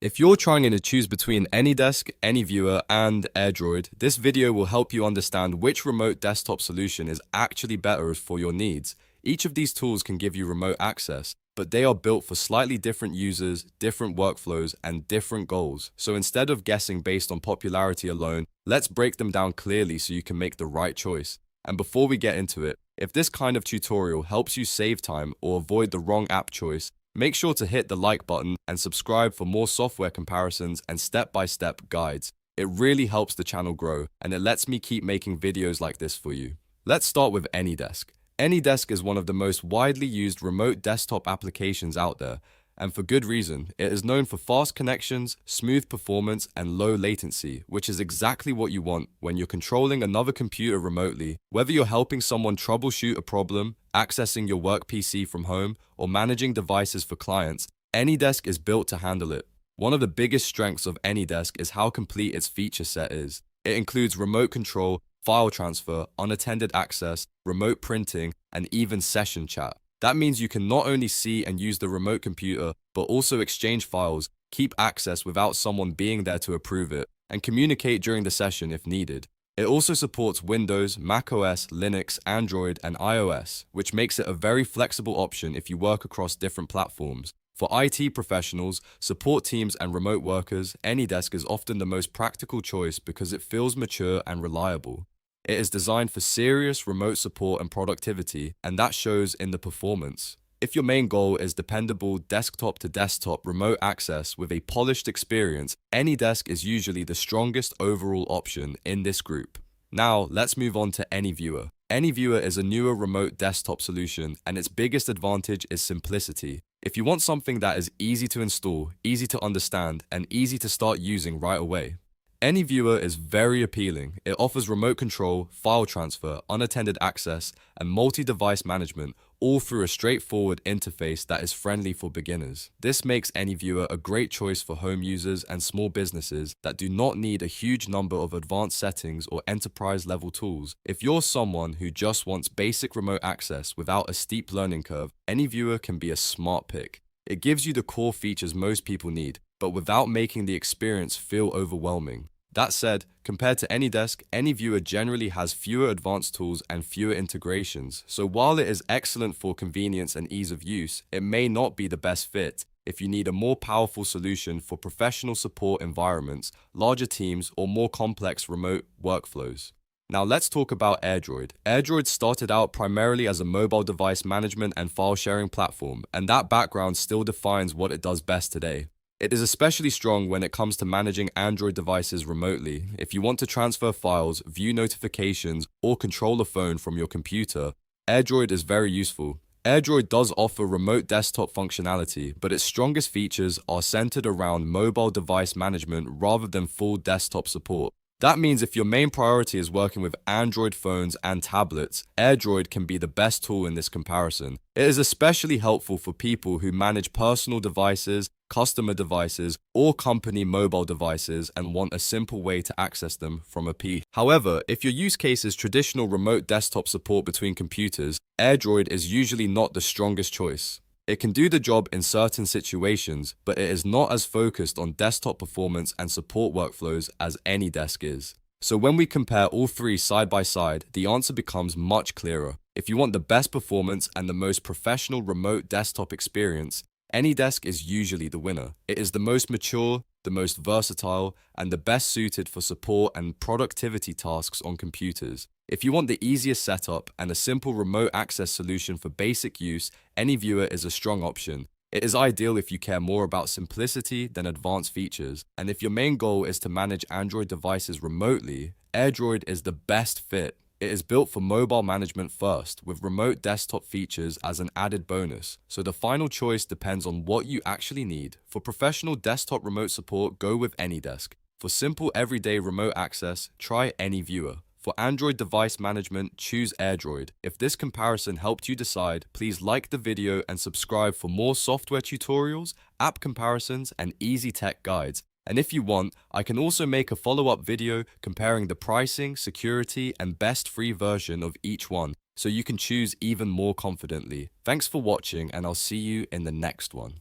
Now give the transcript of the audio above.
If you're trying to choose between AnyDesk, AnyViewer, and AirDroid, this video will help you understand which remote desktop solution is actually better for your needs. Each of these tools can give you remote access, but they are built for slightly different users, different workflows, and different goals. So instead of guessing based on popularity alone, let's break them down clearly so you can make the right choice. And before we get into it, if this kind of tutorial helps you save time or avoid the wrong app choice, make sure to hit the like button and subscribe for more software comparisons and step-by-step guides. It really helps the channel grow, and it lets me keep making videos like this for you. Let's start with AnyDesk. AnyDesk is one of the most widely used remote desktop applications out there, and for good reason. It is known for fast connections, smooth performance, and low latency, which is exactly what you want when you're controlling another computer remotely. Whether you're helping someone troubleshoot a problem, accessing your work PC from home, or managing devices for clients, AnyDesk is built to handle it. One of the biggest strengths of AnyDesk is how complete its feature set is. It includes remote control, file transfer, unattended access, remote printing, and even session chat. That means you can not only see and use the remote computer, but also exchange files, keep access without someone being there to approve it, and communicate during the session if needed. It also supports Windows, macOS, Linux, Android, and iOS, which makes it a very flexible option if you work across different platforms. For IT professionals, support teams, and remote workers, AnyDesk is often the most practical choice because it feels mature and reliable. It is designed for serious remote support and productivity, and that shows in the performance. If your main goal is dependable desktop-to-desktop remote access with a polished experience, AnyDesk is usually the strongest overall option in this group. Now, let's move on to AnyViewer. AnyViewer is a newer remote desktop solution, and its biggest advantage is simplicity. If you want something that is easy to install, easy to understand, and easy to start using right away, AnyViewer is very appealing. It offers remote control, file transfer, unattended access, and multi-device management, all through a straightforward interface that is friendly for beginners. This makes AnyViewer a great choice for home users and small businesses that do not need a huge number of advanced settings or enterprise-level tools. If you're someone who just wants basic remote access without a steep learning curve, AnyViewer can be a smart pick. It gives you the core features most people need, but without making the experience feel overwhelming. That said, compared to AnyDesk, AnyViewer generally has fewer advanced tools and fewer integrations, so while it is excellent for convenience and ease of use, it may not be the best fit if you need a more powerful solution for professional support environments, larger teams, or more complex remote workflows. Now let's talk about AirDroid. AirDroid started out primarily as a mobile device management and file sharing platform, and that background still defines what it does best today. It is especially strong when it comes to managing Android devices remotely. If you want to transfer files, view notifications, or control a phone from your computer, AirDroid is very useful. AirDroid does offer remote desktop functionality, but its strongest features are centered around mobile device management rather than full desktop support. That means if your main priority is working with Android phones and tablets, AirDroid can be the best tool in this comparison. It is especially helpful for people who manage personal devices, customer devices, or company mobile devices and want a simple way to access them from a PC. However, if your use case is traditional remote desktop support between computers, AirDroid is usually not the strongest choice. It can do the job in certain situations, but it is not as focused on desktop performance and support workflows as AnyDesk is. So when we compare all three side by side, the answer becomes much clearer. If you want the best performance and the most professional remote desktop experience, AnyDesk is usually the winner. It is the most mature, the most versatile, and the best suited for support and productivity tasks on computers. If you want the easiest setup and a simple remote access solution for basic use, AnyViewer is a strong option. It is ideal if you care more about simplicity than advanced features. And if your main goal is to manage Android devices remotely, AirDroid is the best fit. It is built for mobile management first, with remote desktop features as an added bonus. So the final choice depends on what you actually need. For professional desktop remote support, go with AnyDesk. For simple everyday remote access, try AnyViewer. For Android device management, choose AirDroid. If this comparison helped you decide, please like the video and subscribe for more software tutorials, app comparisons, and easy tech guides. And if you want, I can also make a follow-up video comparing the pricing, security, and best free version of each one, so you can choose even more confidently. Thanks for watching, and I'll see you in the next one.